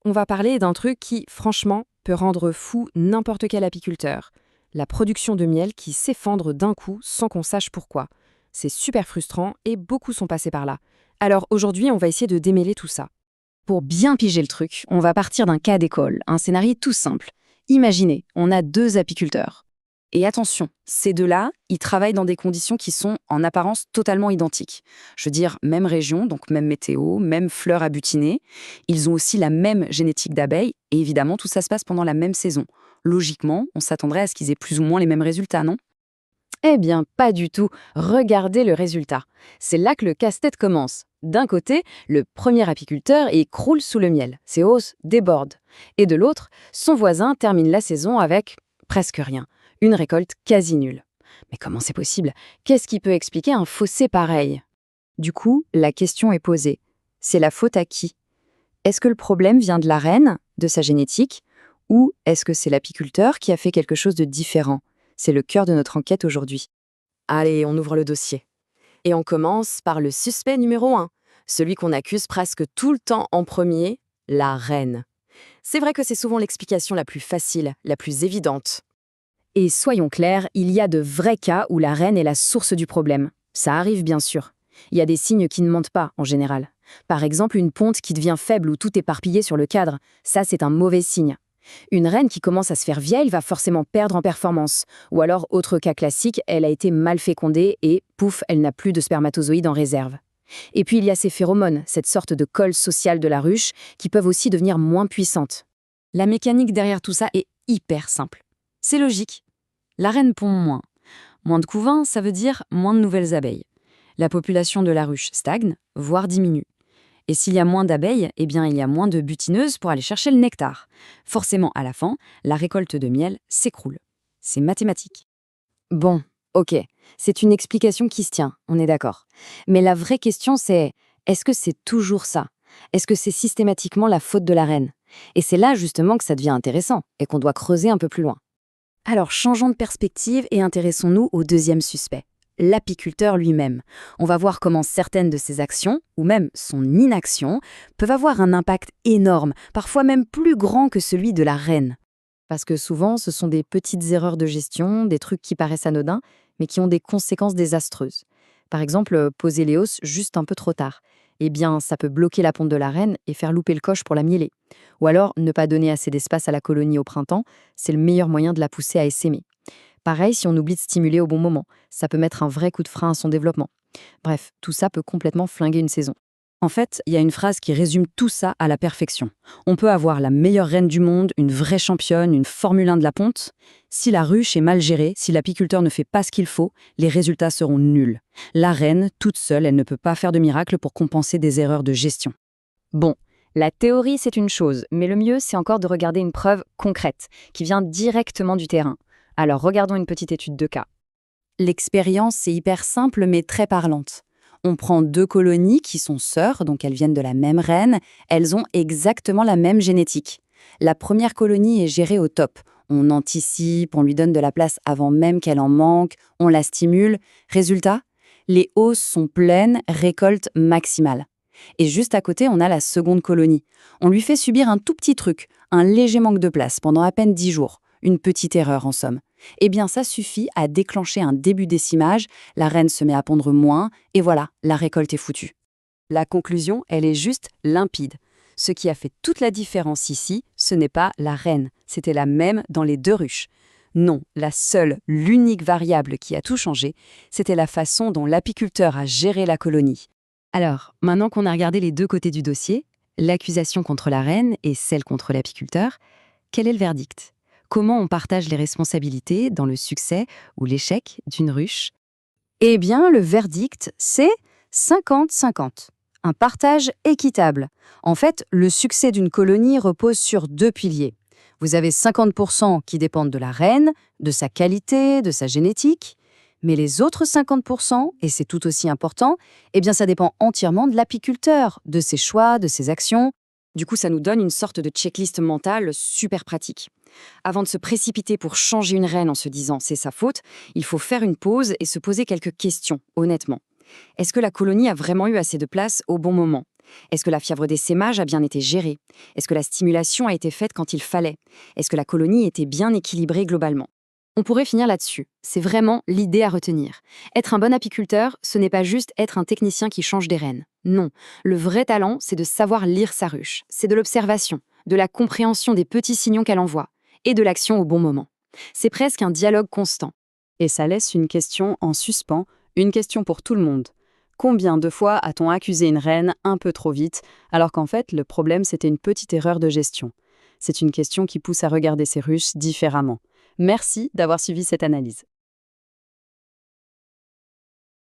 on va parler d'un truc qui, franchement, peut rendre fou n'importe quel apiculteur. La production de miel qui s'effondre d'un coup sans qu'on sache pourquoi. C'est super frustrant et beaucoup sont passés par là. Alors aujourd'hui, on va essayer de démêler tout ça. Pour bien piger le truc, on va partir d'un cas d'école, un scénario tout simple. Imaginez, on a deux apiculteurs. Et attention, ces deux-là, ils travaillent dans des conditions qui sont en apparence totalement identiques. Je veux dire, même région, donc même météo, même fleurs à butiner. Ils ont aussi la même génétique d'abeilles, et évidemment, tout ça se passe pendant la même saison. Logiquement, on s'attendrait à ce qu'ils aient plus ou moins les mêmes résultats, non? Eh bien, pas du tout. Regardez le résultat. C'est là que le casse-tête commence. D'un côté, le premier apiculteur croule sous le miel. Ses hausses débordent. Et de l'autre, son voisin termine la saison avec presque rien. Une récolte quasi nulle. Mais comment c'est possible? Qu'est-ce qui peut expliquer un fossé pareil? Du coup, la question est posée. C'est la faute à qui? Est-ce que le problème vient de la reine, de sa génétique, ou est-ce que c'est l'apiculteur qui a fait quelque chose de différent? C'est le cœur de notre enquête aujourd'hui. Allez, on ouvre le dossier. Et on commence par le suspect numéro 1, celui qu'on accuse presque tout le temps en premier, la reine. C'est vrai que c'est souvent l'explication la plus facile, la plus évidente. Et soyons clairs, il y a de vrais cas où la reine est la source du problème. Ça arrive bien sûr. Il y a des signes qui ne mentent pas, en général. Par exemple, une ponte qui devient faible ou tout éparpillé sur le cadre. Ça, c'est un mauvais signe. Une reine qui commence à se faire vieille va forcément perdre en performance. Ou alors, autre cas classique, elle a été mal fécondée et, pouf, elle n'a plus de spermatozoïdes en réserve. Et puis, il y a ces phéromones, cette sorte de colle sociale de la ruche, qui peuvent aussi devenir moins puissantes. La mécanique derrière tout ça est hyper simple. C'est logique. La reine pond moins. Moins de couvains, ça veut dire moins de nouvelles abeilles. La population de la ruche stagne, voire diminue. Et s'il y a moins d'abeilles, eh bien il y a moins de butineuses pour aller chercher le nectar. Forcément, à la fin, la récolte de miel s'écroule. C'est mathématique. Bon, ok, c'est une explication qui se tient, on est d'accord. Mais la vraie question c'est, est-ce que c'est toujours ça? Est-ce que c'est systématiquement la faute de la reine? Et c'est là justement que ça devient intéressant et qu'on doit creuser un peu plus loin. Alors changeons de perspective et intéressons-nous au deuxième suspect, l'apiculteur lui-même. On va voir comment certaines de ses actions, ou même son inaction, peuvent avoir un impact énorme, parfois même plus grand que celui de la reine. Parce que souvent, ce sont des petites erreurs de gestion, des trucs qui paraissent anodins, mais qui ont des conséquences désastreuses. Par exemple, poser les hausses juste un peu trop tard. Eh bien, ça peut bloquer la ponte de la reine et faire louper le coche pour la mieler. Ou alors, ne pas donner assez d'espace à la colonie au printemps, c'est le meilleur moyen de la pousser à essaimer. Pareil, si on oublie de stimuler au bon moment, ça peut mettre un vrai coup de frein à son développement. Bref, tout ça peut complètement flinguer une saison. En fait, il y a une phrase qui résume tout ça à la perfection. On peut avoir la meilleure reine du monde, une vraie championne, une Formule 1 de la ponte. Si la ruche est mal gérée, si l'apiculteur ne fait pas ce qu'il faut, les résultats seront nuls. La reine, toute seule, elle ne peut pas faire de miracle pour compenser des erreurs de gestion. Bon, la théorie c'est une chose, mais le mieux c'est encore de regarder une preuve concrète, qui vient directement du terrain. Alors regardons une petite étude de cas. L'expérience c'est hyper simple mais très parlante. On prend deux colonies qui sont sœurs, donc elles viennent de la même reine, elles ont exactement la même génétique. La première colonie est gérée au top. On anticipe, on lui donne de la place avant même qu'elle en manque, on la stimule. Résultat, les hausses sont pleines, récolte maximale. Et juste à côté, on a la seconde colonie. On lui fait subir un tout petit truc, un léger manque de place pendant à peine 10 jours. Une petite erreur en somme. Eh bien, ça suffit à déclencher un début d'essaimage, la reine se met à pondre moins, et voilà, la récolte est foutue. La conclusion, elle est juste limpide. Ce qui a fait toute la différence ici, ce n'est pas la reine, c'était la même dans les deux ruches. Non, la seule, l'unique variable qui a tout changé, c'était la façon dont l'apiculteur a géré la colonie. Alors, maintenant qu'on a regardé les deux côtés du dossier, l'accusation contre la reine et celle contre l'apiculteur, quel est le verdict? Comment on partage les responsabilités dans le succès ou l'échec d'une ruche? Eh bien, le verdict, c'est 50-50. Un partage équitable. En fait, le succès d'une colonie repose sur deux piliers. Vous avez 50% qui dépendent de la reine, de sa qualité, de sa génétique. Mais les autres 50%, et c'est tout aussi important, eh bien ça dépend entièrement de l'apiculteur, de ses choix, de ses actions. Du coup, ça nous donne une sorte de checklist mentale super pratique. Avant de se précipiter pour changer une reine en se disant « c'est sa faute », il faut faire une pause et se poser quelques questions, honnêtement. Est-ce que la colonie a vraiment eu assez de place au bon moment? Est-ce que la fièvre d'essaimage a bien été gérée? Est-ce que la stimulation a été faite quand il fallait? Est-ce que la colonie était bien équilibrée globalement? On pourrait finir là-dessus. C'est vraiment l'idée à retenir. Être un bon apiculteur, ce n'est pas juste être un technicien qui change des reines. Non, le vrai talent, c'est de savoir lire sa ruche. C'est de l'observation, de la compréhension des petits signaux qu'elle envoie, et de l'action au bon moment. C'est presque un dialogue constant. Et ça laisse une question en suspens, une question pour tout le monde. Combien de fois a-t-on accusé une reine un peu trop vite, alors qu'en fait, le problème, c'était une petite erreur de gestion? C'est une question qui pousse à regarder ces ruches différemment. Merci d'avoir suivi cette analyse.